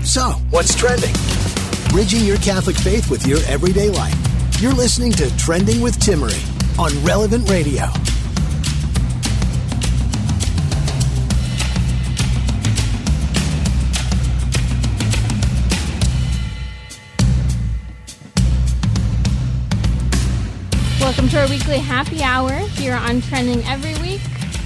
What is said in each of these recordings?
So, what's trending? Bridging your Catholic faith with your everyday life. You're listening to Trending with Timmerie on Relevant Radio. Welcome to our weekly happy hour here on Trending every week.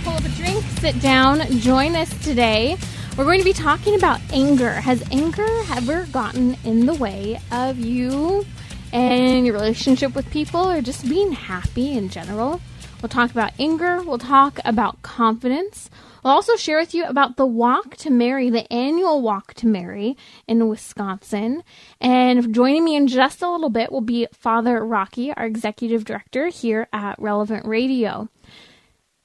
Pull up a drink, sit down, join us today. We're going to be talking about anger. Has anger ever gotten in the way of you and your relationship with people or just being happy in general? We'll talk about anger. We'll talk about confidence. We'll also share with you about the Walk to Mary, the annual Walk to Mary in Wisconsin. And joining me in just a little bit will be Father Rocky, our executive director here at Relevant Radio.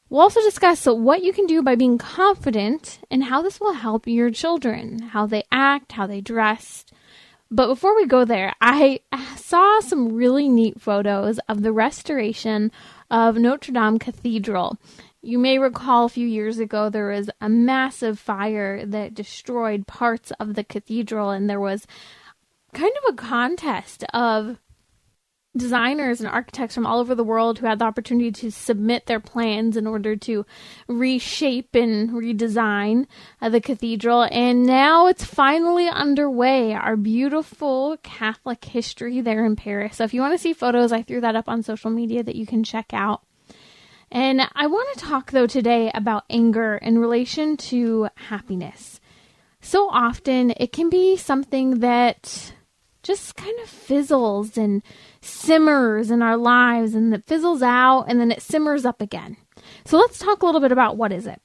We'll also discuss what you can do by being confident and how this will help your children, how they act, how they dress. But before we go there, I saw some really neat photos of the restoration of Notre Dame Cathedral. You may recall a few years ago there was a massive fire that destroyed parts of the cathedral, and there was kind of a contest of designers and architects from all over the world who had the opportunity to submit their plans in order to reshape and redesign the cathedral. And now it's finally underway, our beautiful Catholic history there in Paris. So if you want to see photos, I threw that up on social media that you can check out. And I want to talk, though, today about anger in relation to happiness. So often it can be something that just kind of fizzles and simmers in our lives, and it fizzles out and then it simmers up again. So let's talk a little bit about what is it.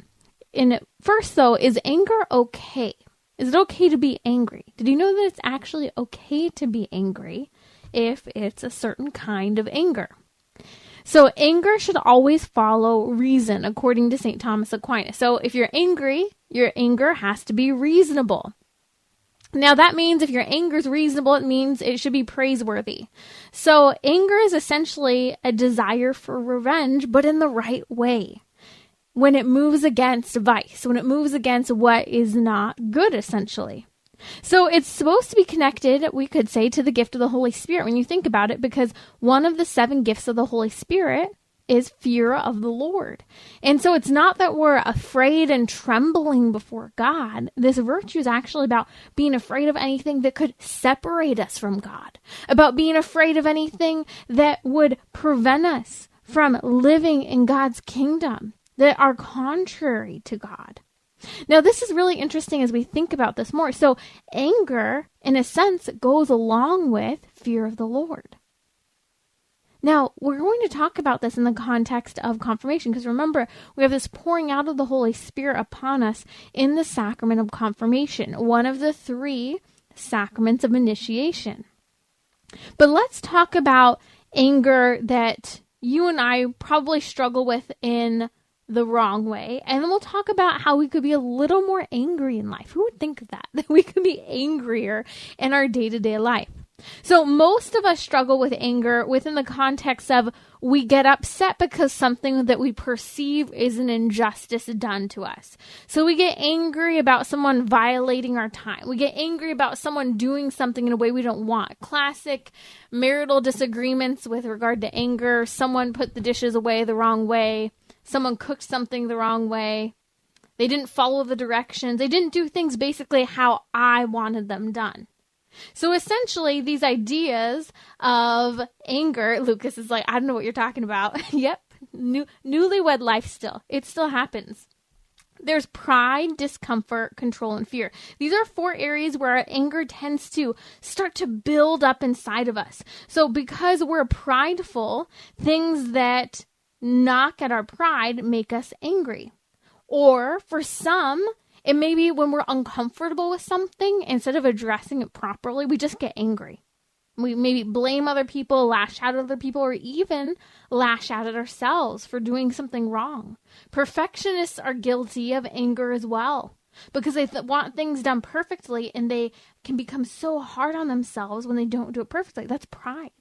And first, though, is anger okay? Is it okay to be angry? Did you know that it's actually okay to be angry if it's a certain kind of anger? So anger should always follow reason, according to St. Thomas Aquinas. So if you're angry, your anger has to be reasonable. Now that means if your anger is reasonable, it means it should be praiseworthy. So anger is essentially a desire for revenge, but in the right way. When it moves against vice, when it moves against what is not good, essentially. So it's supposed to be connected, we could say, to the gift of the Holy Spirit when you think about it, because one of the 7 gifts of the Holy Spirit is fear of the Lord. And so it's not that we're afraid and trembling before God. This virtue is actually about being afraid of anything that could separate us from God, about being afraid of anything that would prevent us from living in God's kingdom, that are contrary to God. Now, this is really interesting as we think about this more. So anger, in a sense, goes along with fear of the Lord. Now, we're going to talk about this in the context of confirmation, because remember, we have this pouring out of the Holy Spirit upon us in the sacrament of confirmation, one of the 3 sacraments of initiation. But let's talk about anger that you and I probably struggle with in the wrong way, and then we'll talk about how we could be a little more angry in life. Who would think of that? That we could be angrier in our day-to-day life. So most of us struggle with anger within the context of we get upset because something that we perceive is an injustice done to us. So we get angry about someone violating our time. We get angry about someone doing something in a way we don't want. Classic marital disagreements with regard to anger. Someone put the dishes away the wrong way. Someone cooked something the wrong way. They didn't follow the directions. They didn't do things basically how I wanted them done. So essentially, these ideas of anger, Lucas is like, I don't know what you're talking about. Yep, newlywed life still. It still happens. There's pride, discomfort, control, and fear. These are 4 areas where our anger tends to start to build up inside of us. So because we're prideful, things that knock at our pride make us angry. Or for some, it may be when we're uncomfortable with something, instead of addressing it properly, we just get angry. We maybe blame other people, lash out at other people, or even lash out at ourselves for doing something wrong. Perfectionists are guilty of anger as well, because they want things done perfectly, and they can become so hard on themselves when they don't do it perfectly. That's pride,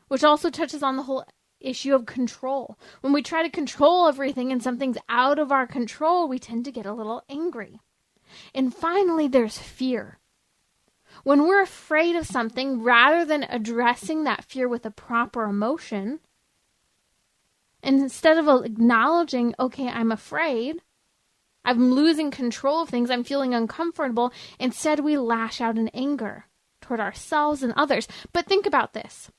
which also touches on the whole issue of control. When we try to control everything and something's out of our control, we tend to get a little angry. And finally, there's fear. When we're afraid of something, rather than addressing that fear with a proper emotion, and instead of acknowledging, okay, I'm afraid, I'm losing control of things, I'm feeling uncomfortable, instead we lash out in anger toward ourselves and others. But think about this.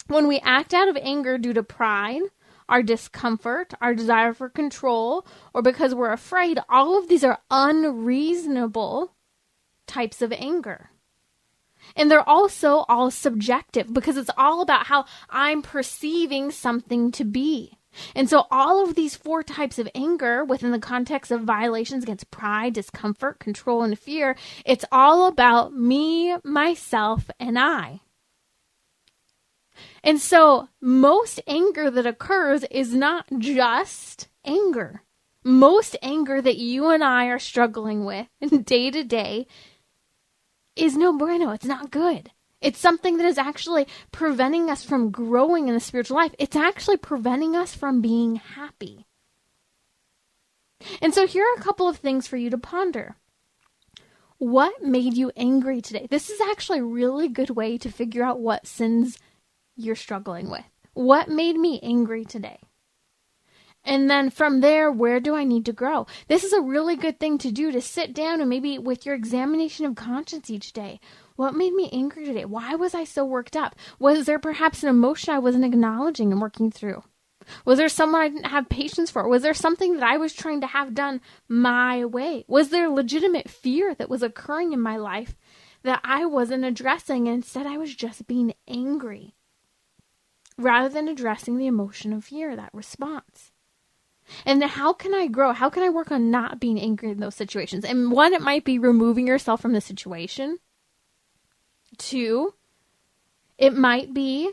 When we act out of anger due to pride, our discomfort, our desire for control, or because we're afraid, all of these are unreasonable types of anger. And they're also all subjective because it's all about how I'm perceiving something to be. And so all of these 4 types of anger within the context of violations against pride, discomfort, control, and fear, it's all about me, myself, and I. And so most anger that occurs is not just anger. Most anger that you and I are struggling with day to day is no bueno. It's not good. It's something that is actually preventing us from growing in the spiritual life. It's actually preventing us from being happy. And so here are a couple of things for you to ponder. What made you angry today? This is actually a really good way to figure out what sins you're struggling with. What made me angry today? And then from there, where do I need to grow? This is a really good thing to do, to sit down and maybe with your examination of conscience each day. What made me angry today? Why was I so worked up? Was there perhaps an emotion I wasn't acknowledging and working through? Was there someone I didn't have patience for? Was there something that I was trying to have done my way? Was there legitimate fear that was occurring in my life that I wasn't addressing, and instead I was just being angry rather than addressing the emotion of fear, that response? And how can I grow? How can I work on not being angry in those situations? And 1, it might be removing yourself from the situation. 2, it might be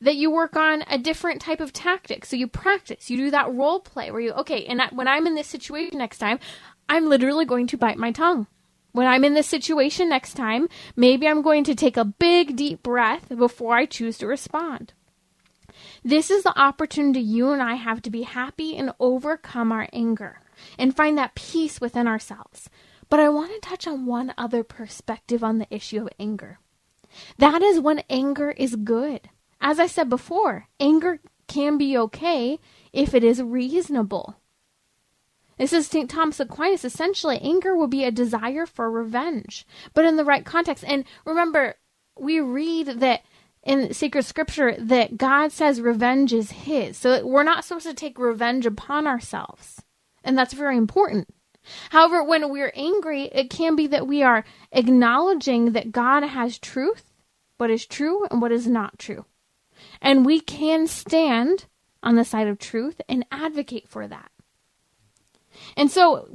that you work on a different type of tactic. So you practice, you do that role play where when I'm in this situation next time, I'm literally going to bite my tongue. When I'm in this situation next time, maybe I'm going to take a big, deep breath before I choose to respond. This is the opportunity you and I have to be happy and overcome our anger and find that peace within ourselves. But I want to touch on one other perspective on the issue of anger. That is when anger is good. As I said before, anger can be okay if it is reasonable. This is St. Thomas Aquinas. Essentially, anger will be a desire for revenge, but in the right context. And remember, we read that in sacred scripture that God says revenge is his. So we're not supposed to take revenge upon ourselves. And that's very important. However, when we're angry, it can be that we are acknowledging that God has truth, what is true and what is not true. And we can stand on the side of truth and advocate for that. And so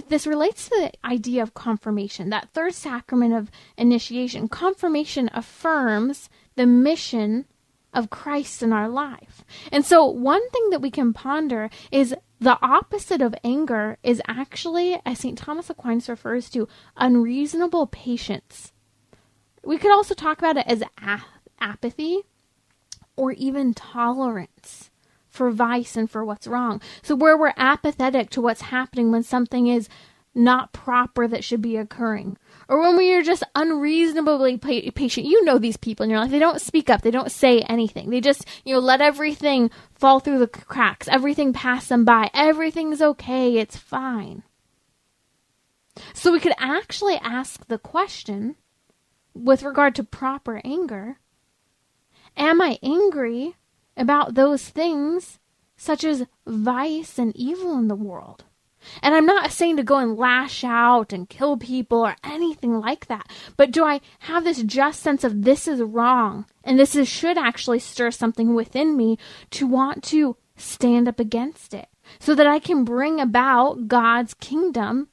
this relates to the idea of confirmation, that 3rd sacrament of initiation. Confirmation affirms the mission of Christ in our life. And so one thing that we can ponder is the opposite of anger is actually, as St. Thomas Aquinas refers to, unreasonable patience. We could also talk about it as apathy or even tolerance for vice and for what's wrong. So where we're apathetic to what's happening when something is not proper that should be occurring. Or when we are just unreasonably patient. You know these people in your life. They don't speak up. They don't say anything. They just, let everything fall through the cracks. Everything pass them by. Everything's okay. It's fine. So we could actually ask the question, with regard to proper anger, am I angry about those things such as vice and evil in the world? And I'm not saying to go and lash out and kill people or anything like that. But do I have this just sense of this is wrong and should actually stir something within me to want to stand up against it so that I can bring about God's kingdom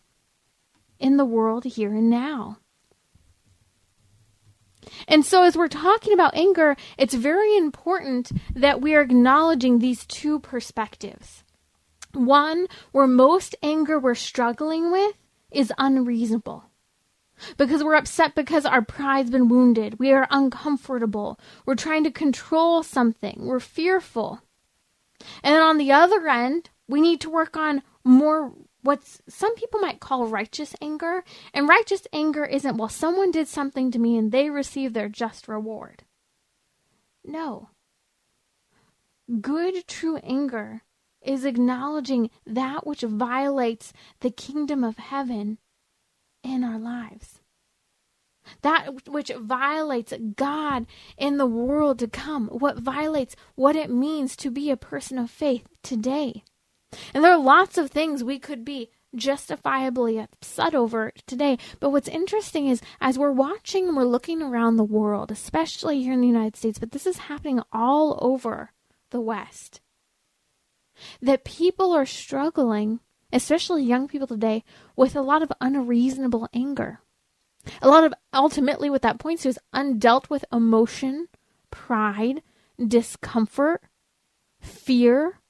in the world here and now? And so as we're talking about anger, it's very important that we are acknowledging these 2 perspectives. One, where most anger we're struggling with is unreasonable. Because we're upset because our pride's been wounded. We are uncomfortable. We're trying to control something. We're fearful. And then on the other end, we need to work on more what some people might call righteous anger. And righteous anger isn't, well, someone did something to me and they receive their just reward. No. Good, true anger is acknowledging that which violates the kingdom of heaven in our lives. That which violates God in the world to come. What violates what it means to be a person of faith today. And there are lots of things we could be justifiably upset over today. But what's interesting is as we're watching and we're looking around the world, especially here in the United States, but this is happening all over the West, that people are struggling, especially young people today, with a lot of unreasonable anger. A lot of, ultimately what that points to is undealt with emotion, pride, discomfort, fear,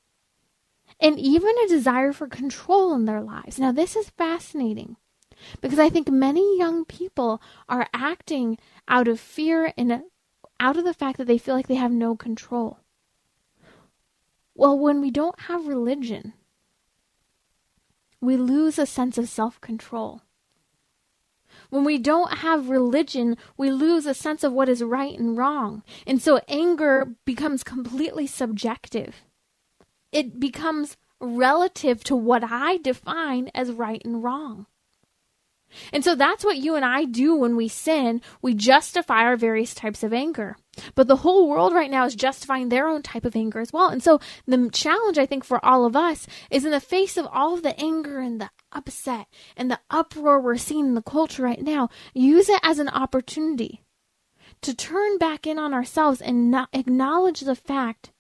and even a desire for control in their lives. Now, this is fascinating because I think many young people are acting out of fear and out of the fact that they feel like they have no control. Well, when we don't have religion, we lose a sense of self-control. When we don't have religion, we lose a sense of what is right and wrong. And so anger becomes completely subjective. It becomes relative to what I define as right and wrong. And so that's what you and I do when we sin. We justify our various types of anger. But the whole world right now is justifying their own type of anger as well. And so the challenge, I think, for all of us is in the face of all of the anger and the upset and the uproar we're seeing in the culture right now, use it as an opportunity to turn back in on ourselves and not acknowledge the fact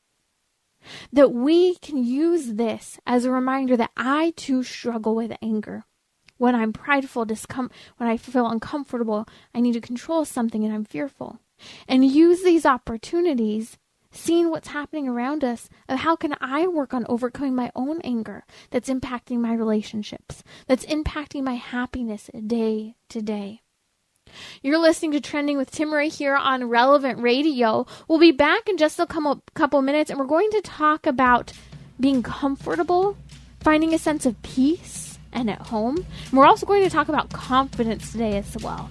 that we can use this as a reminder that I too struggle with anger. When I'm prideful, when I feel uncomfortable, I need to control something and I'm fearful. And use these opportunities, seeing what's happening around us, of how can I work on overcoming my own anger that's impacting my relationships, that's impacting my happiness day to day. You're listening to Trending with Timmerie here on Relevant Radio. We'll be back in just a couple minutes, and we're going to talk about being comfortable, finding a sense of peace, and at home. And we're also going to talk about confidence today as well.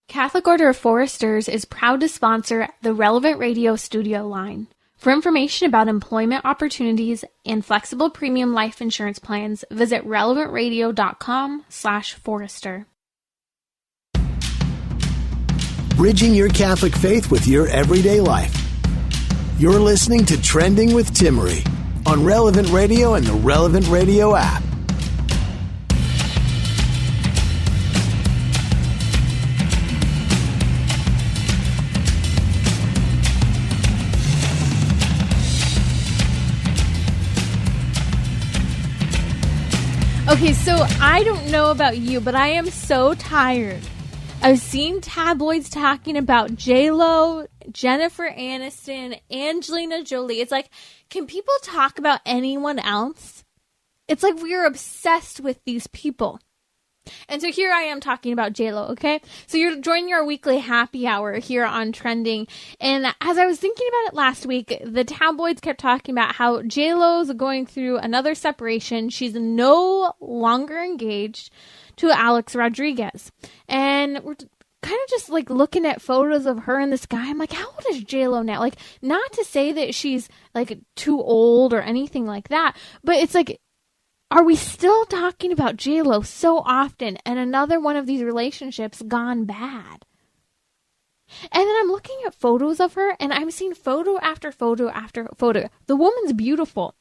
Catholic Order of Foresters is proud to sponsor the Relevant Radio studio line. For information about employment opportunities and flexible premium life insurance plans, visit relevantradio.com/forester. Bridging your Catholic faith with your everyday life. You're listening to Trending with Timmerie on Relevant Radio and the Relevant Radio app. Okay, so I don't know about you, but I am so tired of seeing tabloids talking about J-Lo, Jennifer Aniston, Angelina Jolie. It's like, can people talk about anyone else? It's like we are obsessed with these people. And so here I am talking about J-Lo, okay? So you're joining our weekly happy hour here on Trending. And as I was thinking about it last week, the tabloids kept talking about how J-Lo's going through another separation. She's no longer engaged to Alex Rodriguez. And we're kind of just like looking at photos of her and this guy. I'm like, how old is J-Lo now? Like, not to say that she's like too old or anything like that, but it's like, are we still talking about J-Lo so often and another one of these relationships gone bad? And then I'm looking at photos of her and I'm seeing photo after photo after photo. The woman's beautiful.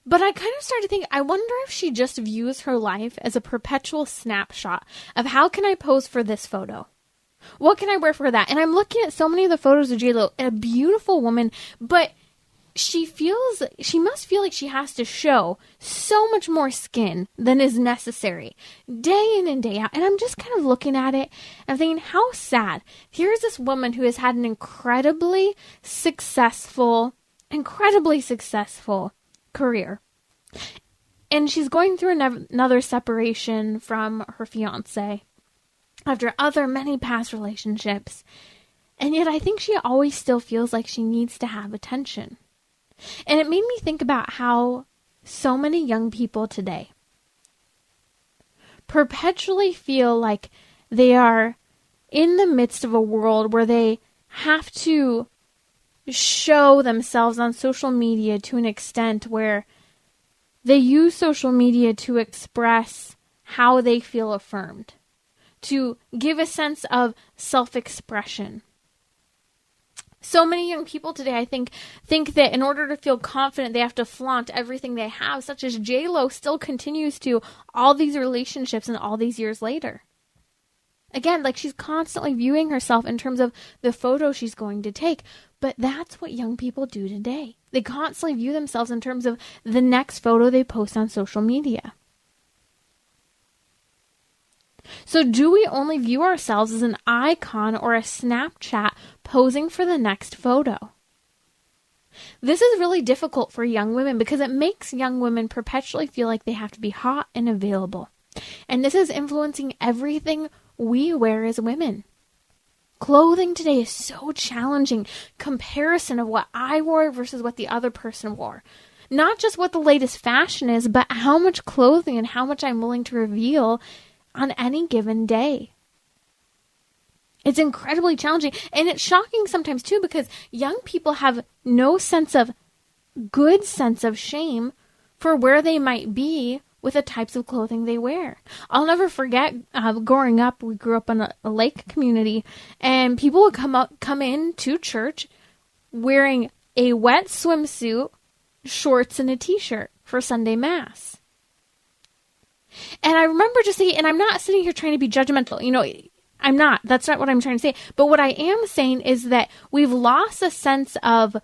But I kind of started to think, I wonder if she just views her life as a perpetual snapshot of how can I pose for this photo? What can I wear for that? And I'm looking at so many of the photos of J-Lo, a beautiful woman, but she must feel like she has to show so much more skin than is necessary day in and day out. And I'm just kind of looking at it and thinking, how sad. Here's this woman who has had an incredibly successful career. And she's going through another separation from her fiance after many past relationships. And yet I think she always still feels like she needs to have attention. And it made me think about how so many young people today perpetually feel like they are in the midst of a world where they have to show themselves on social media to an extent where they use social media to express how they feel affirmed, to give a sense of self-expression. So many young people today, I think that in order to feel confident, they have to flaunt everything they have, such as J-Lo still continues to all these relationships and all these years later. Again, like she's constantly viewing herself in terms of the photo she's going to take. But that's what young people do today. They constantly view themselves in terms of the next photo they post on social media. So do we only view ourselves as an icon or a Snapchat posing for the next photo? This is really difficult for young women because it makes young women perpetually feel like they have to be hot and available. And this is influencing everything we wear as women. Clothing today is so challenging. Comparison of what I wore versus what the other person wore. Not just what the latest fashion is, but how much clothing and how much I'm willing to reveal on any given day. It's incredibly challenging. And it's shocking sometimes too because young people have no good sense of shame for where they might be with the types of clothing they wear. I'll never forget growing up, we grew up in a lake community, and people would come in to church wearing a wet swimsuit, shorts, and a t-shirt for Sunday Mass. And I remember just saying, and I'm not sitting here trying to be judgmental, I'm not. That's not what I'm trying to say. But what I am saying is that we've lost a sense of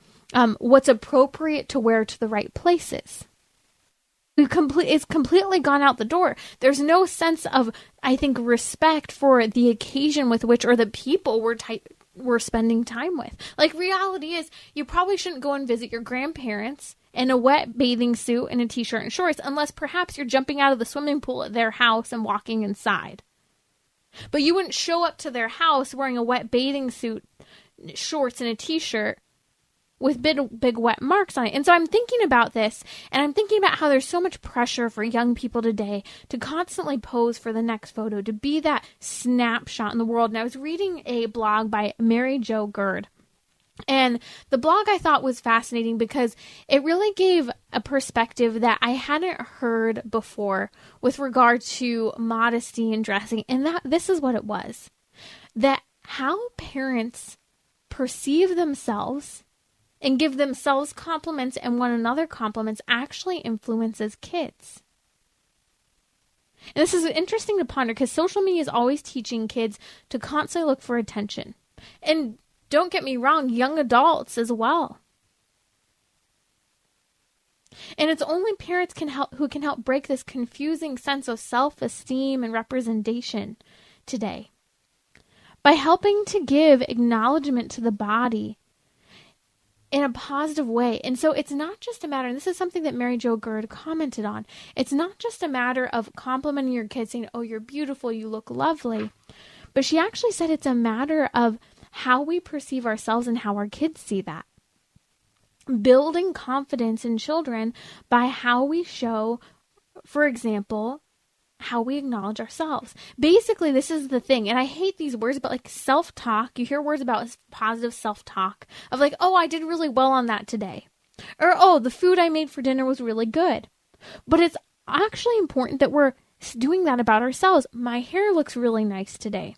what's appropriate to wear to the right places. It's completely gone out the door. There's no sense of, I think, respect for the occasion with which, or the people we're spending time with. Like, reality is, you probably shouldn't go and visit your grandparents in a wet bathing suit and a t-shirt and shorts, unless perhaps you're jumping out of the swimming pool at their house and walking inside. But you wouldn't show up to their house wearing a wet bathing suit, shorts, and a t-shirt with big wet marks on it. And so I'm thinking about this, and I'm thinking about how there's so much pressure for young people today to constantly pose for the next photo, to be that snapshot in the world. And I was reading a blog by Mary Jo Gerd. And the blog I thought was fascinating because it really gave a perspective that I hadn't heard before with regard to modesty and dressing. And this is what it was. That how parents perceive themselves and give themselves compliments and one another compliments actually influences kids. And this is interesting to ponder because social media is always teaching kids to constantly look for attention. And don't get me wrong, young adults as well. And it's only parents who can help break this confusing sense of self-esteem and representation today by helping to give acknowledgement to the body in a positive way. And so it's not just a matter, and this is something that Mary Jo Gerd commented on, it's not just a matter of complimenting your kids saying, oh, you're beautiful, you look lovely. But she actually said it's a matter of how we perceive ourselves and how our kids see that. Building confidence in children by how we show, for example, how we acknowledge ourselves. Basically, this is the thing, and I hate these words, but like self-talk, you hear words about positive self-talk of like, oh, I did really well on that today. Or, oh, the food I made for dinner was really good. But it's actually important that we're doing that about ourselves. My hair looks really nice today.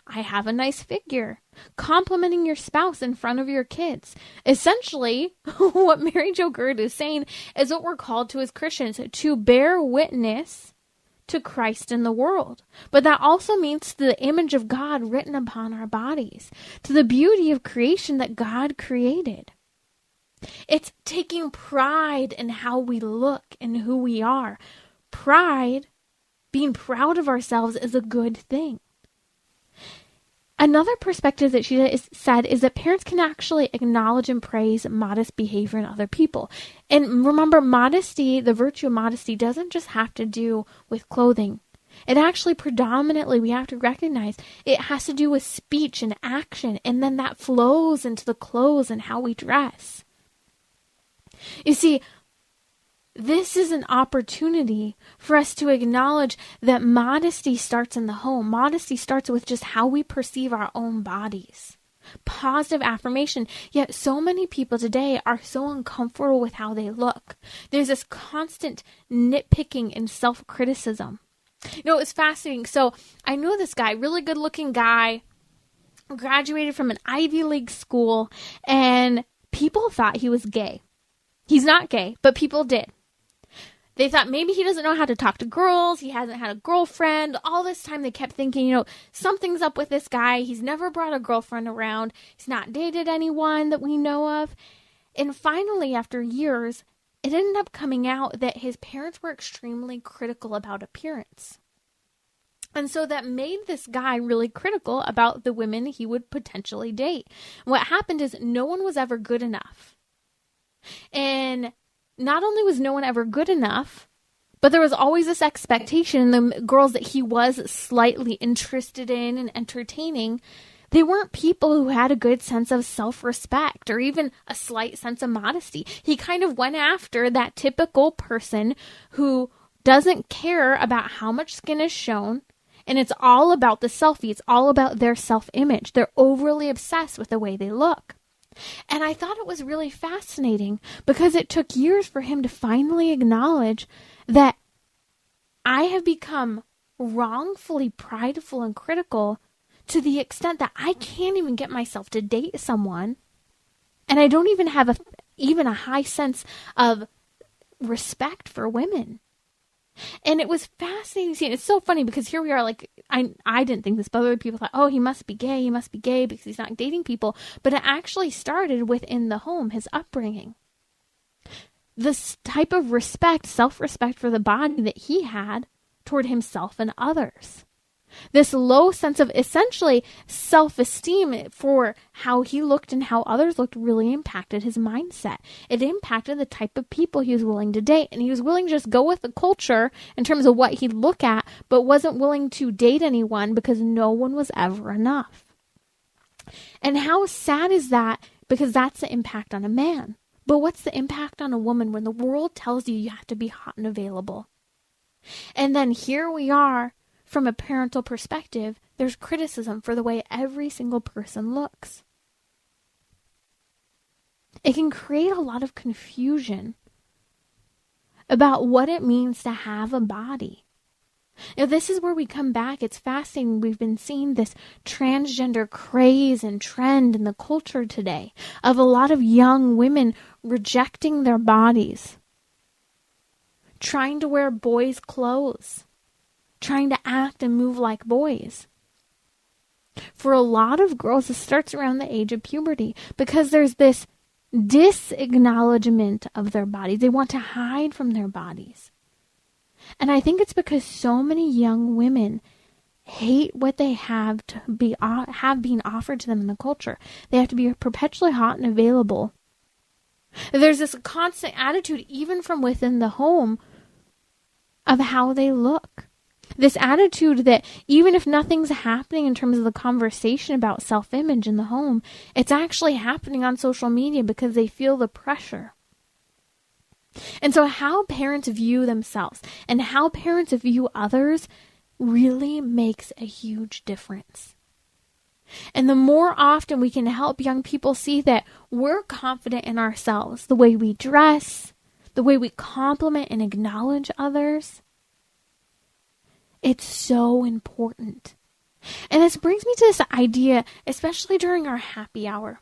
I have a nice figure. Complimenting your spouse in front of your kids. Essentially, what Mary Jo Gerd is saying is what we're called to as Christians, to bear witness to Christ in the world. But that also means to the image of God written upon our bodies, to the beauty of creation that God created. It's taking pride in how we look and who we are. Pride, being proud of ourselves, is a good thing. Another perspective that she said is that parents can actually acknowledge and praise modest behavior in other people. And remember, modesty, the virtue of modesty, doesn't just have to do with clothing. It actually predominantly, we have to recognize, it has to do with speech and action, and then that flows into the clothes and how we dress. You see, this is an opportunity for us to acknowledge that modesty starts in the home. Modesty starts with just how we perceive our own bodies. Positive affirmation. Yet so many people today are so uncomfortable with how they look. There's this constant nitpicking and self-criticism. You know, it was fascinating. So I knew this guy, really good looking guy, graduated from an Ivy League school, and people thought he was gay. He's not gay, but people did. They thought maybe he doesn't know how to talk to girls. He hasn't had a girlfriend. All this time they kept thinking, you know, something's up with this guy. He's never brought a girlfriend around. He's not dated anyone that we know of. And finally, after years, it ended up coming out that his parents were extremely critical about appearance. And so that made this guy really critical about the women he would potentially date. What happened is no one was ever good enough. And not only was no one ever good enough, but there was always this expectation in the girls that he was slightly interested in and entertaining. They weren't people who had a good sense of self-respect or even a slight sense of modesty. He kind of went after that typical person who doesn't care about how much skin is shown, and it's all about the selfie. It's all about their self-image. They're overly obsessed with the way they look. And I thought it was really fascinating because it took years for him to finally acknowledge that I have become wrongfully prideful and critical to the extent that I can't even get myself to date someone, and I don't even have even a high sense of respect for women. And it was fascinating to see. And it's so funny because here we are, like, I didn't think this, but other people thought, oh, he must be gay because he's not dating people. But it actually started within the home, his upbringing. This type of respect, self-respect for the body that he had toward himself and others. This low sense of essentially self-esteem for how he looked and how others looked really impacted his mindset. It impacted the type of people he was willing to date. And he was willing to just go with the culture in terms of what he'd look at, but wasn't willing to date anyone because no one was ever enough. And how sad is that? Because that's the impact on a man. But what's the impact on a woman when the world tells you have to be hot and available? And then here we are. From a parental perspective, there's criticism for the way every single person looks. It can create a lot of confusion about what it means to have a body. Now, this is where we come back. It's fascinating. We've been seeing this transgender craze and trend in the culture today of a lot of young women rejecting their bodies, trying to wear boys' clothes, trying to act and move like boys. For a lot of girls, it starts around the age of puberty because there's this disacknowledgement of their bodies. They want to hide from their bodies. And I think it's because so many young women hate what they have being offered to them in the culture. They have to be perpetually hot and available. There's this constant attitude, even from within the home, of how they look. This attitude that even if nothing's happening in terms of the conversation about self-image in the home, it's actually happening on social media because they feel the pressure. And so how parents view themselves and how parents view others really makes a huge difference. And the more often we can help young people see that we're confident in ourselves, the way we dress, the way we compliment and acknowledge others, it's so important. And this brings me to this idea, especially during our happy hour,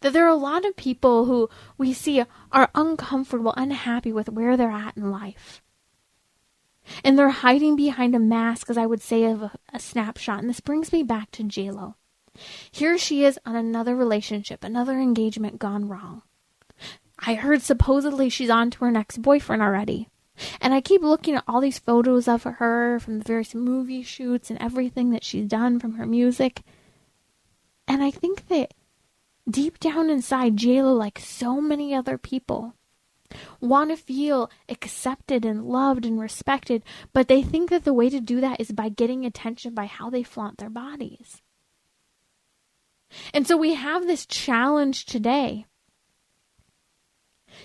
that there are a lot of people who we see are uncomfortable, unhappy with where they're at in life. And they're hiding behind a mask, as I would say, of a snapshot. And this brings me back to J-Lo. Here she is on another relationship, another engagement gone wrong. I heard supposedly she's on to her next boyfriend already. And I keep looking at all these photos of her from the various movie shoots and everything that she's done from her music. And I think that deep down inside, J.Lo, like so many other people, want to feel accepted and loved and respected, but they think that the way to do that is by getting attention by how they flaunt their bodies. And so we have this challenge today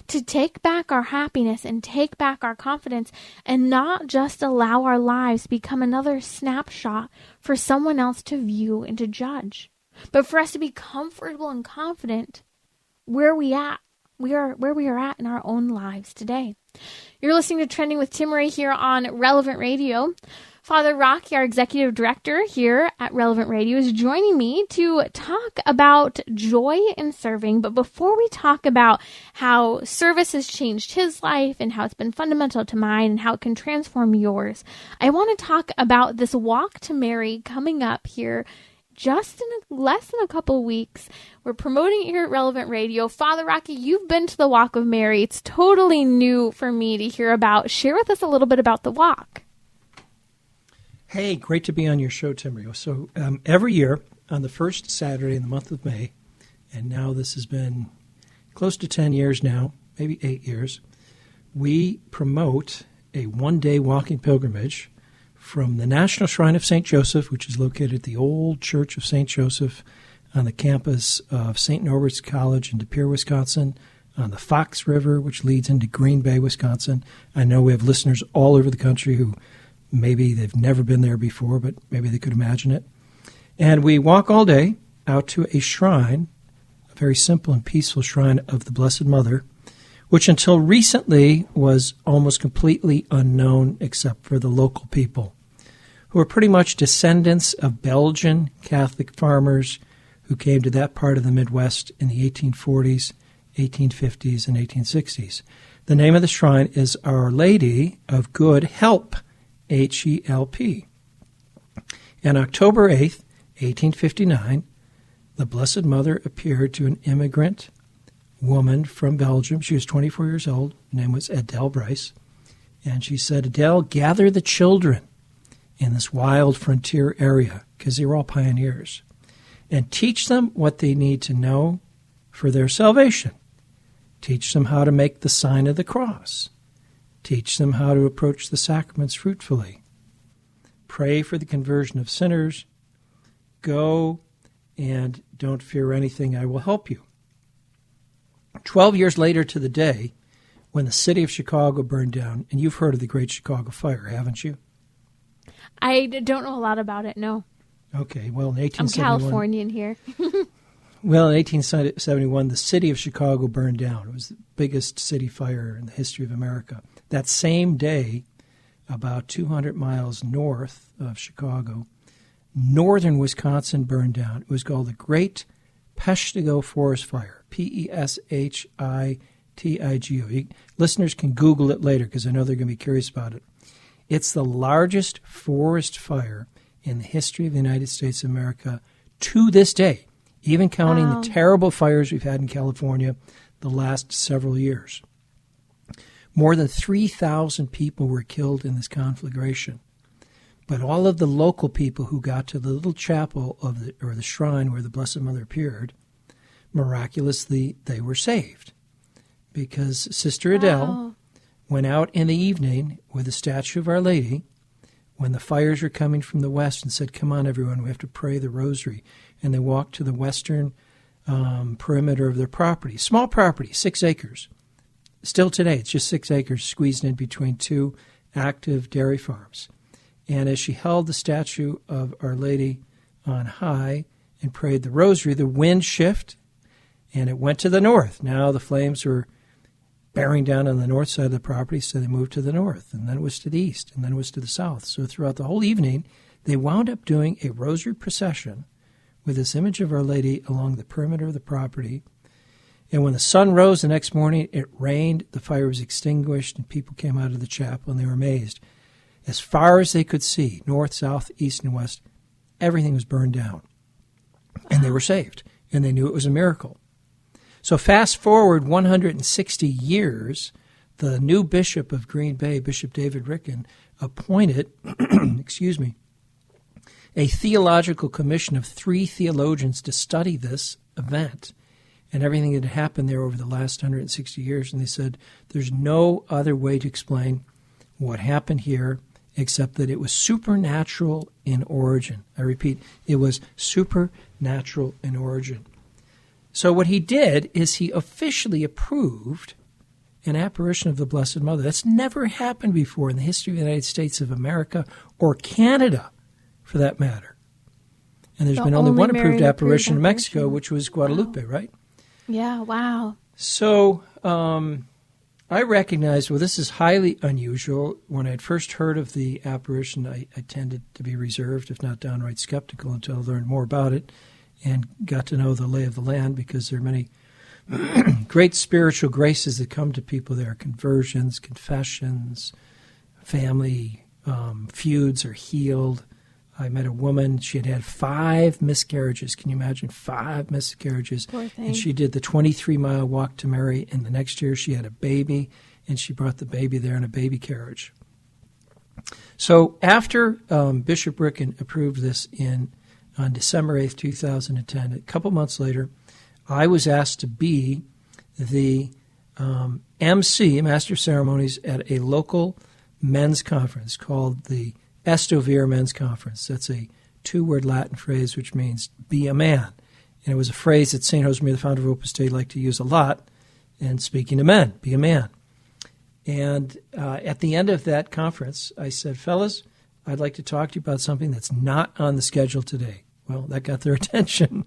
to take back our happiness and take back our confidence and not just allow our lives become another snapshot for someone else to view and to judge, but for us to be comfortable and confident where we are at in our own lives today. You're listening to Trending with Timmerie here on Relevant Radio. Father Rocky, our executive director here at Relevant Radio, is joining me to talk about joy in serving. But before we talk about how service has changed his life and how it's been fundamental to mine and how it can transform yours, I want to talk about this Walk to Mary coming up here just in less than a couple weeks. We're promoting it here at Relevant Radio. Father Rocky, you've been to the Walk of Mary. It's totally new for me to hear about. Share with us a little bit about the walk. Hey, great to be on your show, Timmerie. So every year on the first Saturday in the month of May, and now this has been close to 10 years now, maybe 8 years, we promote a one-day walking pilgrimage from the National Shrine of St. Joseph, which is located at the old Church of St. Joseph on the campus of St. Norbert's College in De Pere, Wisconsin, on the Fox River, which leads into Green Bay, Wisconsin. I know we have listeners all over the country who maybe they've never been there before, but maybe they could imagine it. And we walk all day out to a shrine, a very simple and peaceful shrine of the Blessed Mother, which until recently was almost completely unknown except for the local people, who are pretty much descendants of Belgian Catholic farmers who came to that part of the Midwest in the 1840s, 1850s, and 1860s. The name of the shrine is Our Lady of Good Help, H-E-L-P. On October 8th, 1859, the Blessed Mother appeared to an immigrant woman from Belgium. She was 24 years old. Her name was Adele Bryce. And she said, Adele, gather the children in this wild frontier area, because they were all pioneers, and teach them what they need to know for their salvation. Teach them how to make the sign of the cross. Teach them how to approach the sacraments fruitfully. Pray for the conversion of sinners. Go and don't fear anything. I will help you. 12 years later to the day when the city of Chicago burned down, and you've heard of the Great Chicago Fire, haven't you? I don't know a lot about it, no. Okay, well, in 1871... I'm Californian here. Well, in 1871, the city of Chicago burned down. It was the biggest city fire in the history of America. That same day, about 200 miles north of Chicago, northern Wisconsin burned down. It was called the Great Peshtigo Forest Fire, P-E-S-H-I-T-I-G-O. Listeners can Google it later because I know they're going to be curious about it. It's the largest forest fire in the history of the United States of America to this day, even counting the terrible fires we've had in California the last several years. More than 3,000 people were killed in this conflagration. But all of the local people who got to the little chapel of the shrine where the Blessed Mother appeared, miraculously they were saved. Because Sister Adele went out in the evening with a statue of Our Lady when the fires were coming from the west and said, come on, everyone, we have to pray the rosary. And they walked to the western perimeter of their property. Small property, 6 acres. Still today, it's just 6 acres squeezed in between 2 active dairy farms. And as she held the statue of Our Lady on high and prayed the rosary, the wind shifted and it went to the north. Now the flames were bearing down on the north side of the property, so they moved to the north, and then it was to the east, and then it was to the south. So throughout the whole evening, they wound up doing a rosary procession with this image of Our Lady along the perimeter of the property. And when the sun rose the next morning, it rained, the fire was extinguished, and people came out of the chapel, and they were amazed. As far as they could see, north, south, east, and west, everything was burned down. And they were saved, and they knew it was a miracle. So fast forward 160 years, the new bishop of Green Bay, Bishop David Ricken, appointed, excuse me, a theological commission of 3 theologians to study this event and everything that had happened there over the last 160 years. And they said there's no other way to explain what happened here except that it was supernatural in origin. I repeat, it was supernatural in origin. So what he did is he officially approved an apparition of the Blessed Mother. That's never happened before in the history of the United States of America or Canada, for that matter. And there's been only one approved apparition in Mexico, which was Guadalupe, right? Yeah, wow. So I recognized, well, this is highly unusual. When I had first heard of the apparition, I tended to be reserved, if not downright skeptical, until I learned more about it and got to know the lay of the land, because there are many great spiritual graces that come to people there. Conversions, confessions, family feuds are healed. I met a woman, she had 5 miscarriages. Can you imagine 5 miscarriages? Poor thing. And she did the 23-mile walk to Mary, and the next year she had a baby, and she brought the baby there in a baby carriage. So after Bishop Ricken approved this on December 8th, 2010, a couple months later, I was asked to be the MC, Master of Ceremonies, at a local men's conference called the Estovere Men's Conference. That's a 2-word Latin phrase which means be a man. And it was a phrase that St. Josemaria, the founder of Opus Dei, liked to use a lot in speaking to men, be a man. And at the end of that conference, I said, fellas, I'd like to talk to you about something that's not on the schedule today. Well, that got their attention.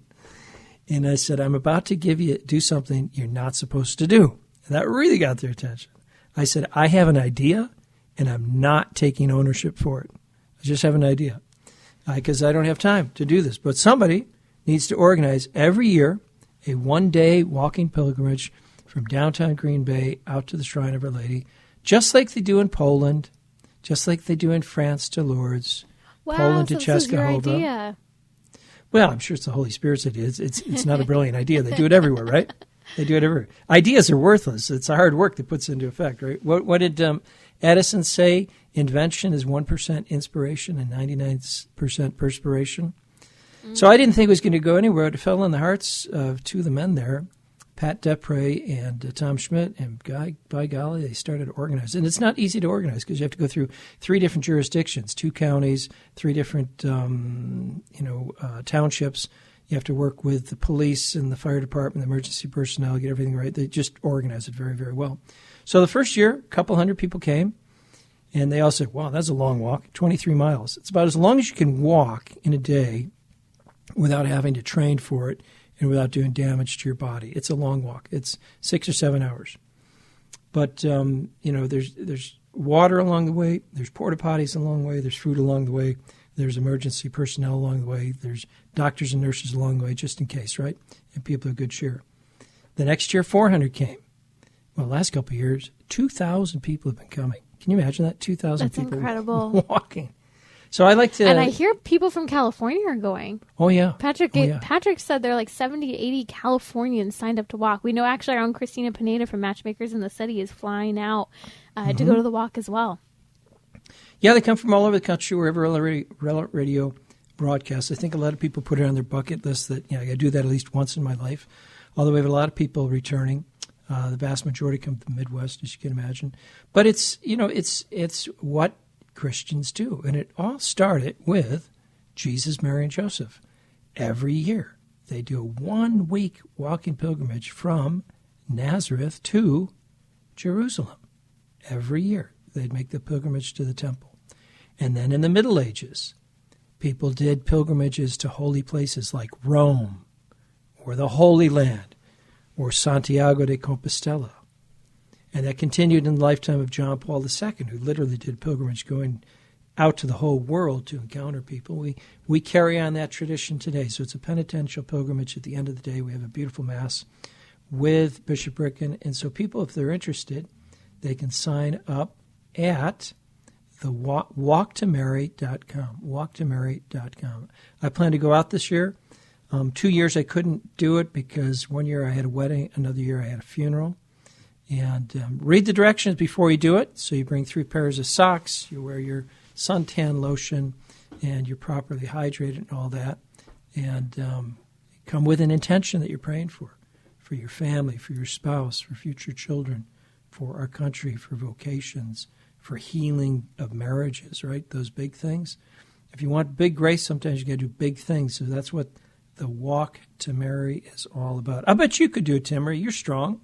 And I said, I'm about to do something you're not supposed to do. And that really got their attention. I said, I have an idea, and I'm not taking ownership for it. I just have an idea, because I don't have time to do this. But somebody needs to organize every year a 1-day walking pilgrimage from downtown Green Bay out to the Shrine of Our Lady, just like they do in Poland, just like they do in France to Lourdes, Poland to Czestochowa. Well, I'm sure it's the Holy Spirit's idea. It's not a brilliant idea. They do it everywhere, right? They do it everywhere. Ideas are worthless. It's the hard work that puts into effect, right? What did Edison say? Invention is 1% inspiration and 99% perspiration. Mm-hmm. So I didn't think it was going to go anywhere. It fell in the hearts of 2 of the men there, Pat Depre and Tom Schmidt, and by golly, they started organizing. And it's not easy to organize because you have to go through 3 different jurisdictions, 2 counties, 3 different townships. You have to work with the police and the fire department, the emergency personnel, get everything right. They just organize it very, very well. So the first year, a couple hundred people came, and they all said, wow, that's a long walk, 23 miles. It's about as long as you can walk in a day without having to train for it and without doing damage to your body. It's a long walk. It's 6 or 7 hours. But, there's water along the way. There's porta potties along the way. There's food along the way. There's emergency personnel along the way. There's doctors and nurses along the way, just in case, right? And people have good cheer. The next year, 400 came. Well, the last couple of years, 2,000 people have been coming. Can you imagine that? 2,000 people incredible. Walking. So I like to... And I hear people from California are going. Oh, yeah. Patrick said there are like 70 to 80 Californians signed up to walk. We know actually our own Christina Pineda from Matchmakers in the City is flying out to go to the walk as well. Yeah, they come from all over the country, wherever Relevant Radio broadcasts. I think a lot of people put it on their bucket list that, I got to do that at least once in my life. Although we have a lot of people returning. The vast majority come from the Midwest, as you can imagine. But it's what Christians do. And it all started with Jesus, Mary, and Joseph. Every year, they do a 1-week walking pilgrimage from Nazareth to Jerusalem. Every year, they'd make the pilgrimage to the temple. And then in the Middle Ages, people did pilgrimages to holy places like Rome or the Holy Land or Santiago de Compostela. And that continued in the lifetime of John Paul II, who literally did pilgrimage going out to the whole world to encounter people. We carry on that tradition today. So it's a penitential pilgrimage. At the end of the day, we have a beautiful Mass with Bishop Ricken. And so people, if they're interested, they can sign up at the walktomary.com. Walktomary.com. I plan to go out this year. 2 years I couldn't do it because one year I had a wedding, another year I had a funeral. And read the directions before you do it. So you bring 3 pairs of socks, you wear your suntan lotion, and you're properly hydrated and all that. And come with an intention that you're praying for your family, for your spouse, for future children, for our country, for vocations, for healing of marriages, right? Those big things. If you want big grace, sometimes you got to do big things. So that's what the Walk to Mary is all about. I bet you could do it, Timmerie. You're strong.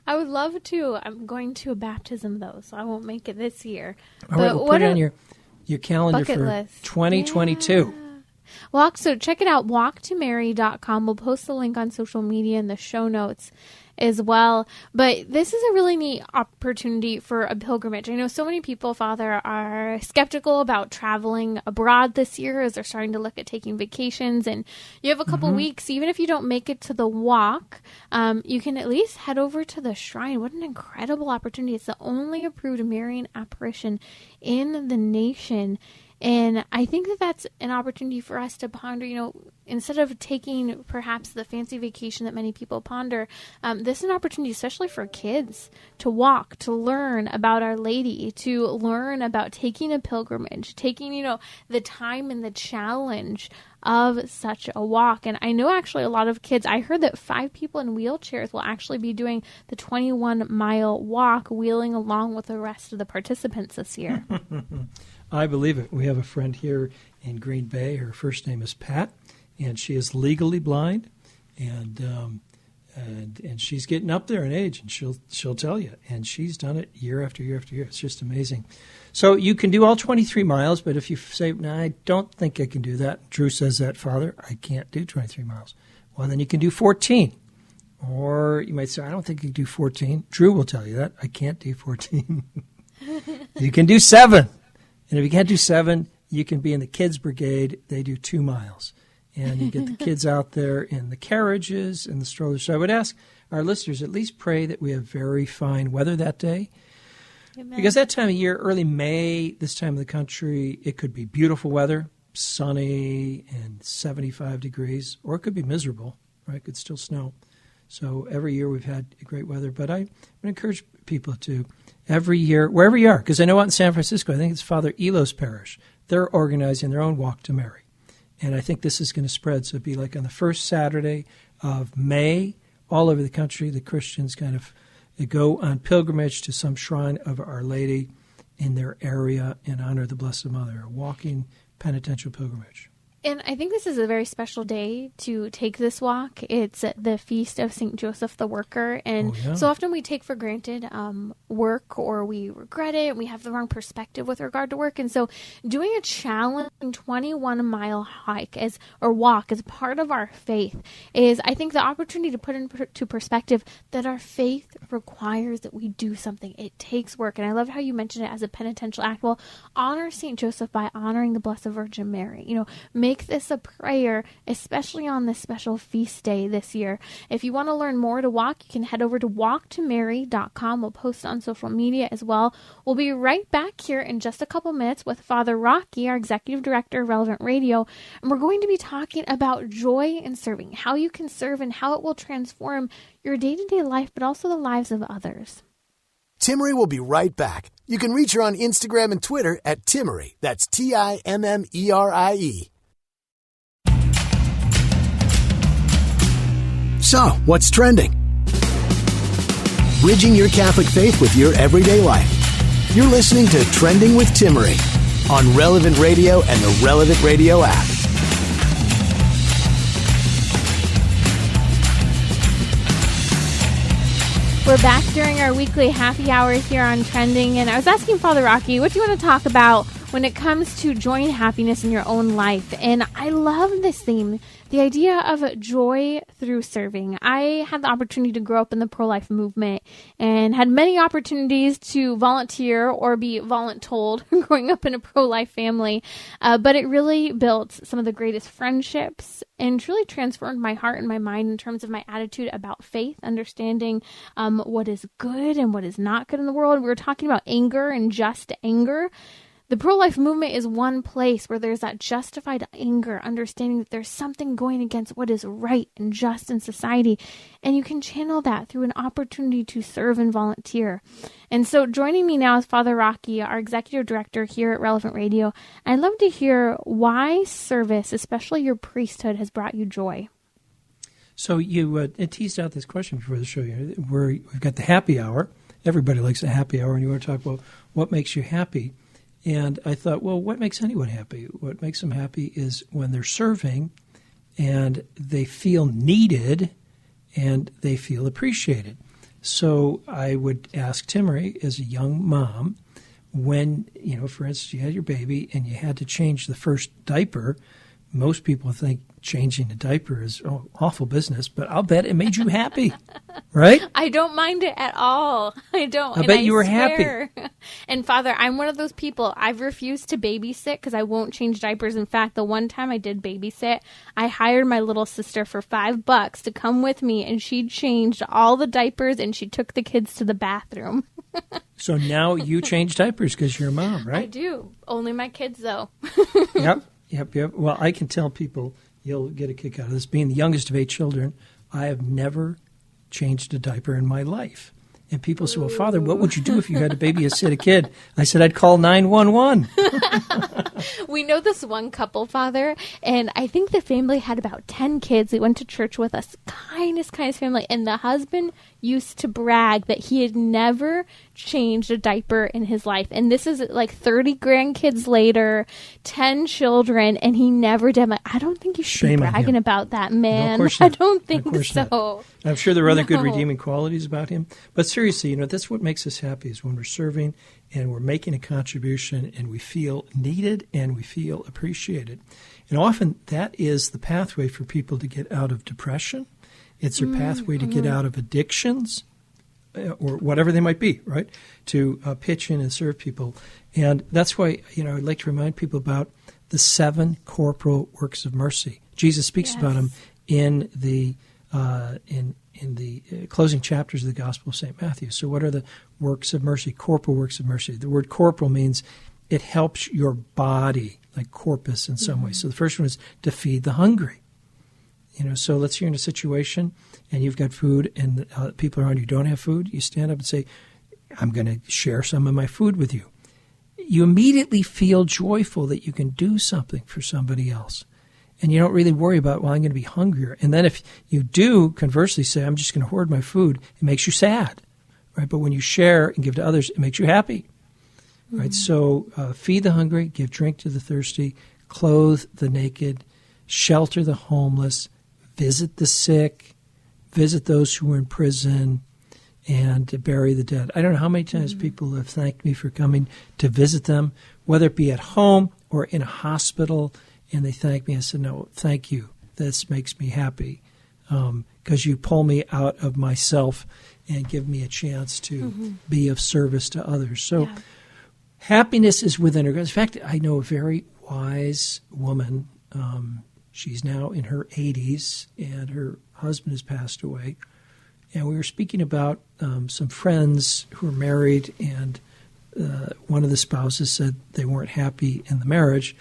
I would love to. I'm going to a baptism, though, so I won't make it this year. All right, we'll put it on your calendar for list. 2022. Yeah. So check it out, walktomary.com. We'll post the link on social media in the show notes as well. But this is a really neat opportunity for a pilgrimage. I know so many people, Father, are skeptical about traveling abroad this year as they're starting to look at taking vacations. And you have a couple weeks, even if you don't make it to the walk, you can at least head over to the shrine. What an incredible opportunity. It's the only approved Marian apparition in the nation. And I think that that's an opportunity for us to ponder, instead of taking perhaps the fancy vacation that many people ponder, this is an opportunity, especially for kids, to walk, to learn about Our Lady, to learn about taking a pilgrimage, taking, the time and the challenge of such a walk. And I know actually a lot of kids, I heard that 5 people in wheelchairs will actually be doing the 21-mile walk, wheeling along with the rest of the participants this year. I believe it. We have a friend here in Green Bay. Her first name is Pat, and she is legally blind, and she's getting up there in age, and she'll tell you. And she's done it year after year after year. It's just amazing. So you can do all 23 miles, but if you say, "No, I don't think I can do that," Drew says that, "Father, I can't do 23 miles." Well, then you can do 14. Or you might say, "I don't think you can do 14." Drew will tell you that. "I can't do 14." You can do 7. And if you can't do 7, you can be in the kids' brigade. They do 2 miles. And you get the kids out there in the carriages and the strollers. So I would ask our listeners, at least pray that we have very fine weather that day. Amen. Because that time of year, early May, this time of the country, it could be beautiful weather, sunny and 75 degrees, or it could be miserable, right? It could still snow. So every year we've had great weather. But I would encourage people to, every year, wherever you are, because I know out in San Francisco, I think it's Father Elo's parish, they're organizing their own Walk to Mary. And I think this is going to spread. So it'd be like on the first Saturday of May, all over the country, the Christians kind of go on pilgrimage to some shrine of Our Lady in their area in honor of the Blessed Mother, a walking penitential pilgrimage. And I think this is a very special day to take this walk. It's the feast of St. Joseph the Worker. And so often we take for granted work, or we regret it. We have the wrong perspective with regard to work. And so doing a challenging 21-mile walk as part of our faith is, I think, the opportunity to put into perspective that our faith requires that we do something. It takes work. And I love how you mentioned it as a penitential act. Well, honor St. Joseph by honoring the Blessed Virgin Mary. Make this a prayer, especially on this special feast day this year. If you want to learn more to walk, you can head over to walktomary.com. We'll post on social media as well. We'll be right back here in just a couple minutes with Father Rocky, our Executive Director of Relevant Radio, and we're going to be talking about joy in serving, how you can serve and how it will transform your day-to-day life, but also the lives of others. Timmerie will be right back. You can reach her on Instagram and Twitter at Timmerie. That's Timmerie. So, what's trending? Bridging your Catholic faith with your everyday life. You're listening to Trending with Timmerie on Relevant Radio and the Relevant Radio app. We're back during our weekly happy hour here on Trending, and I was asking Father Rocky, what do you want to talk about when it comes to joy and happiness in your own life? And I love this theme, the idea of joy through serving. I had the opportunity to grow up in the pro-life movement and had many opportunities to volunteer or be voluntold growing up in a pro-life family. But it really built some of the greatest friendships and truly transformed my heart and my mind in terms of my attitude about faith, understanding what is good and what is not good in the world. We were talking about anger and just anger. The pro-life movement is one place where there's that justified anger, understanding that there's something going against what is right and just in society. And you can channel that through an opportunity to serve and volunteer. And so joining me now is Father Rocky, our executive director here at Relevant Radio. I'd love to hear why service, especially your priesthood, has brought you joy. So you teased out this question before the show. We've got the happy hour. Everybody likes a happy hour, and you want to talk about what makes you happy. And I thought, well, what makes anyone happy? What makes them happy is when they're serving and they feel needed and they feel appreciated. So I would ask Timmerie, as a young mom, when, for instance, you had your baby and you had to change the first diaper, most people think changing a diaper is awful business, but I'll bet it made you happy, right? I don't mind it at all. I don't. I bet you were happy. And Father, I'm one of those people. I've refused to babysit because I won't change diapers. In fact, the one time I did babysit, I hired my little sister for $5 to come with me, and she changed all the diapers and she took the kids to the bathroom. So now you change diapers because you're a mom, right? I do. Only my kids, though. Yep. Well, I can tell people, you'll get a kick out of this. Being the youngest of 8 children, I have never changed a diaper in my life. And people say, well, Father, what would you do if you had to babysit a kid? I said, I'd call 911. We know this one couple, Father, and I think the family had about 10 kids. They went to church with us. Kindest family. And the husband used to brag that he had never changed a diaper in his life. And this is like 30 grandkids later, 10 children, and he never did. I'm like, I don't think you should be bragging about that, man. No, I don't think so. Not. I'm sure there are other good redeeming qualities about him. But seriously, that's what makes us happy, is when we're serving and we're making a contribution and we feel needed and we feel appreciated. And often that is the pathway for people to get out of depression. It's a pathway to get out of addictions or whatever they might be, right? To pitch in and serve people. And that's why, I'd like to remind people about the 7 corporal works of mercy. Jesus speaks about them in the closing chapters of the Gospel of St. Matthew. So what are the works of mercy, corporal works of mercy? The word corporal means it helps your body, like corpus in some way. So the first one is to feed the hungry. So let's say you're in a situation and you've got food and people around you don't have food. You stand up and say, I'm going to share some of my food with you. You immediately feel joyful that you can do something for somebody else. And you don't really worry about, I'm going to be hungrier. And then if you do, conversely, say, I'm just going to hoard my food, it makes you sad, right? But when you share and give to others, it makes you happy, right? So feed the hungry, give drink to the thirsty, clothe the naked, shelter the homeless, visit the sick, visit those who are in prison, and bury the dead. I don't know how many times people have thanked me for coming to visit them, whether it be at home or in a hospital, and they thank me. I said, no, thank you. This makes me happy because you pull me out of myself and give me a chance to be of service to others. So happiness is within her. In fact, I know a very wise woman. She's now in her 80s, and her husband has passed away. And we were speaking about some friends who are married, and one of the spouses said they weren't happy in the marriage.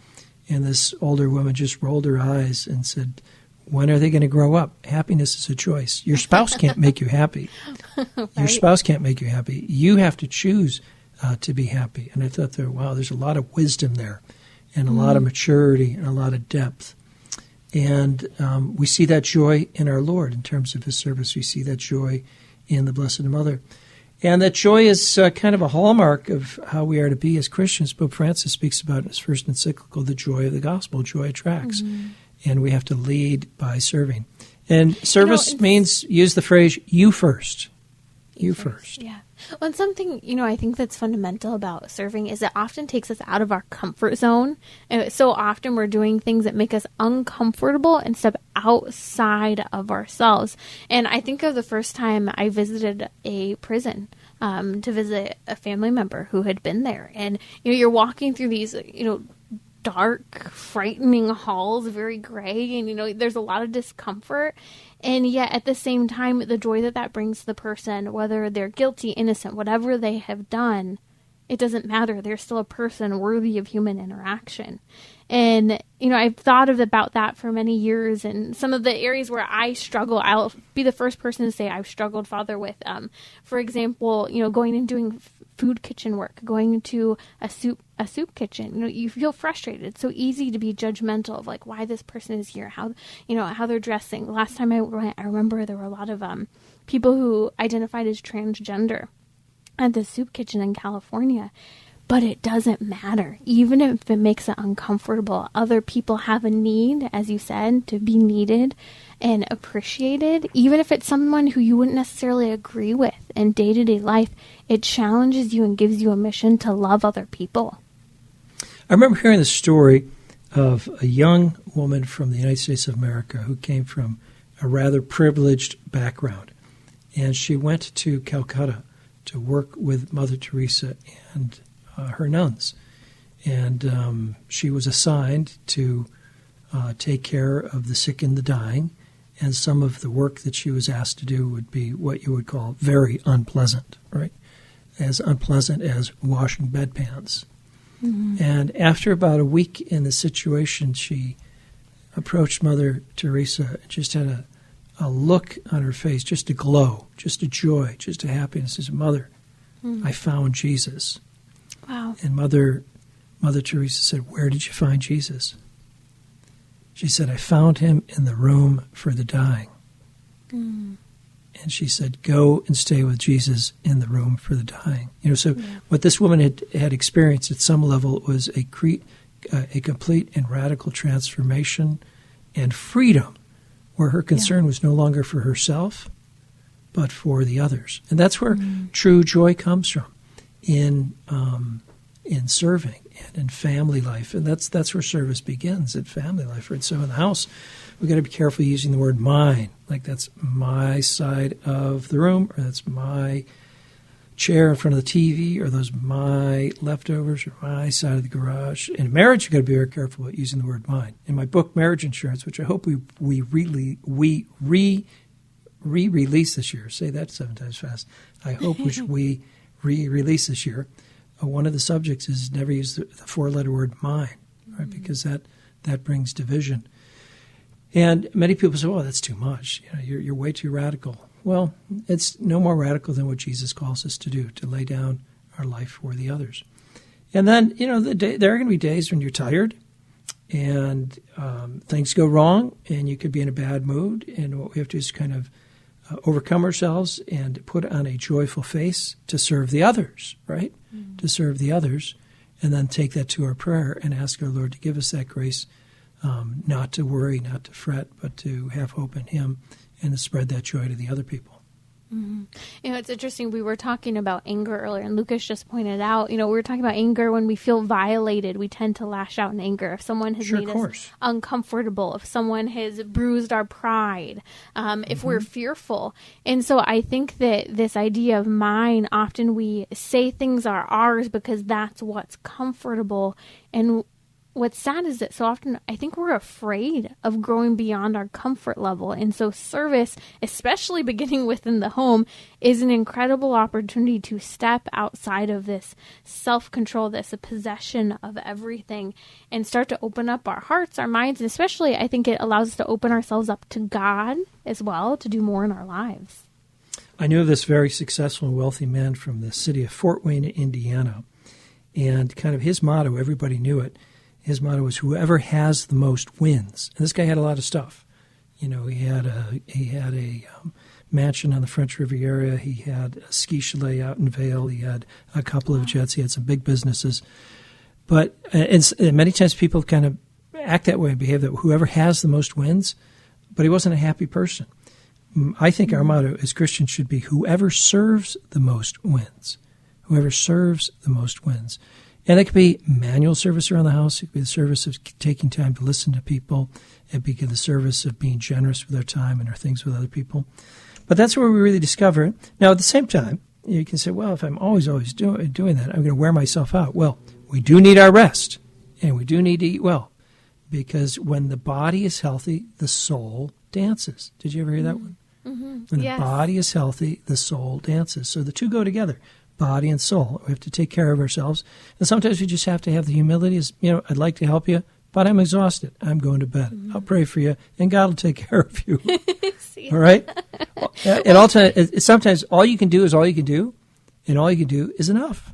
And this older woman just rolled her eyes and said, when are they going to grow up? Happiness is a choice. Your spouse can't make you happy. Right. Your spouse can't make you happy. You have to choose to be happy. And I thought, there's a lot of wisdom there and a lot of maturity and a lot of depth. And we see that joy in our Lord in terms of his service. We see that joy in the Blessed Mother. And that joy is kind of a hallmark of how we are to be as Christians. Pope Francis speaks about in his first encyclical, the joy of the gospel. Joy attracts. And we have to lead by serving. And service means, use the phrase, you first. You first. Yeah. Well, and something, I think that's fundamental about serving is it often takes us out of our comfort zone. And so often we're doing things that make us uncomfortable and step outside of ourselves. And I think of the first time I visited a prison to visit a family member who had been there. And, you're walking through these, dark, frightening halls, very gray, and there's a lot of discomfort, and yet at the same time, the joy that brings to the person, whether they're guilty, innocent, whatever they have done, it doesn't matter. They're still a person worthy of human interaction. And, I've thought about that for many years, and some of the areas where I struggle, I'll be the first person to say I've struggled, Father, with, for example, going and doing food kitchen work, going to a soup kitchen. You feel frustrated. It's so easy to be judgmental of like why this person is here, how they're dressing. Last time I went, I remember there were a lot of people who identified as transgender at the soup kitchen in California. But it doesn't matter. Even if it makes it uncomfortable, other people have a need, as you said, to be needed and appreciated. Even if it's someone who you wouldn't necessarily agree with in day-to-day life, it challenges you and gives you a mission to love other people. I remember hearing the story of a young woman from the United States of America who came from a rather privileged background. And she went to Calcutta to work with Mother Teresa and her nuns. And she was assigned to take care of the sick and the dying. And some of the work that she was asked to do would be what you would call very unpleasant, right? As unpleasant as washing bedpans. Mm-hmm. And after about a week in the situation, she approached Mother Teresa and just had a look on her face, just a glow, just a joy, just a happiness. She said, Mother, I found Jesus. Wow. And Mother Teresa said, where did you find Jesus? She said, I found him in the room for the dying. Mm. And she said, go and stay with Jesus in the room for the dying. What this woman had experienced at some level was a complete and radical transformation and freedom, where her concern was no longer for herself, but for the others. And that's where true joy comes from, in serving and in family life. And that's where service begins, in family life. Right? So in the house, we've got to be careful using the word mine, like that's my side of the room, or that's my chair in front of the TV, or those my leftovers, or my side of the garage. In marriage, you've got to be very careful about using the word mine. In my book, Marriage Insurance, which I hope we re-release this year, say that 7 times fast, I hope we re-release this year, one of the subjects is never use the 4-letter word mine, right? Because that brings division. And many people say, "Oh, that's too much. You're way too radical." Well, it's no more radical than what Jesus calls us to do, to lay down our life for the others. And then, there are going to be days when you're tired and things go wrong and you could be in a bad mood. And what we have to do is kind of overcome ourselves and put on a joyful face to serve the others, right? Mm-hmm. To serve the others, and then take that to our prayer and ask our Lord to give us that grace, not to worry, not to fret, but to have hope in Him and to spread that joy to the other people. Mm-hmm. It's interesting. We were talking about anger earlier, and Lucas just pointed out, we were talking about anger when we feel violated. We tend to lash out in anger. If someone has made us uncomfortable, if someone has bruised our pride, if we're fearful. And so I think that this idea of mine, often we say things are ours because that's what's comfortable. And what's sad is that so often I think we're afraid of growing beyond our comfort level. And so service, especially beginning within the home, is an incredible opportunity to step outside of this self-control, this possession of everything, and start to open up our hearts, our minds, and especially I think it allows us to open ourselves up to God as well, to do more in our lives. I knew of this very successful and wealthy man from the city of Fort Wayne, Indiana, and kind of his motto, everybody knew it, his motto was whoever has the most wins. And this guy had a lot of stuff. He had a mansion on the French Riviera. He had a ski chalet out in Vail. He had a couple of jets. He had some big businesses. But and many times people kind of act that way and behave that whoever has the most wins, but he wasn't a happy person. I think our motto as Christians should be whoever serves the most wins. Whoever serves the most wins. And it could be manual service around the house. It could be the service of taking time to listen to people. It could be the service of being generous with our time and our things with other people. But that's where we really discover it. Now, at the same time, you can say, well, if I'm always doing that, I'm going to wear myself out. Well, we do need our rest, and we do need to eat well. Because when the body is healthy, the soul dances. Did you ever hear that one? Mm-hmm. When the body is healthy, the soul dances. So the two go together. body and soul. We have to take care of ourselves. And sometimes we just have to have the humility is, I'd like to help you, but I'm exhausted. I'm going to bed. I'll pray for you, and God will take care of you. All right? And sometimes all you can do is all you can do, and all you can do is enough.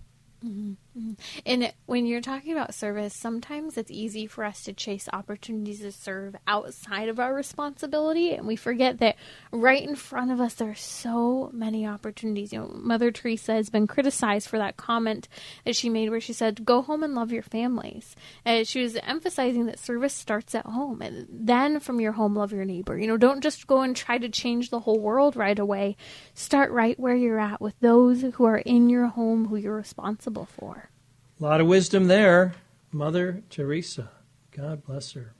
And when you're talking about service, sometimes it's easy for us to chase opportunities to serve outside of our responsibility, and we forget that right in front of us there are so many opportunities. Mother Teresa has been criticized for that comment that she made where she said, go home and love your families. And she was emphasizing that service starts at home, and then from your home, love your neighbor. Don't just go and try to change the whole world right away. Start right where you're at with those who are in your home, who you're responsible for. A lot of wisdom there. Mother Teresa. God bless her.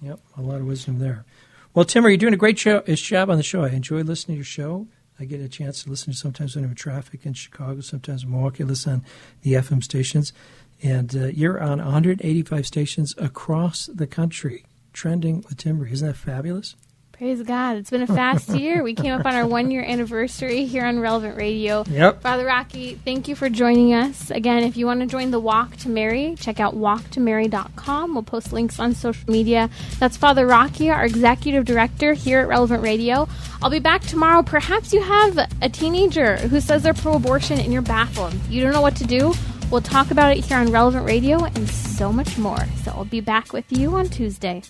Yep, a lot of wisdom there. Well, Timmer, you're doing a great job on the show. I enjoy listening to your show. I get a chance to listen to sometimes when I'm in traffic in Chicago, sometimes in Milwaukee. I listen on the FM stations. And you're on 185 stations across the country, trending with Timber. Isn't that fabulous? Praise God. It's been a fast year. We came up on our 1-year anniversary here on Relevant Radio. Yep. Father Rocky, thank you for joining us. Again, if you want to join the Walk to Mary, check out walktomary.com. We'll post links on social media. That's Father Rocky, our executive director here at Relevant Radio. I'll be back tomorrow. Perhaps you have a teenager who says they're pro-abortion and you're baffled. You don't know what to do? We'll talk about it here on Relevant Radio and so much more. So I'll be back with you on Tuesday.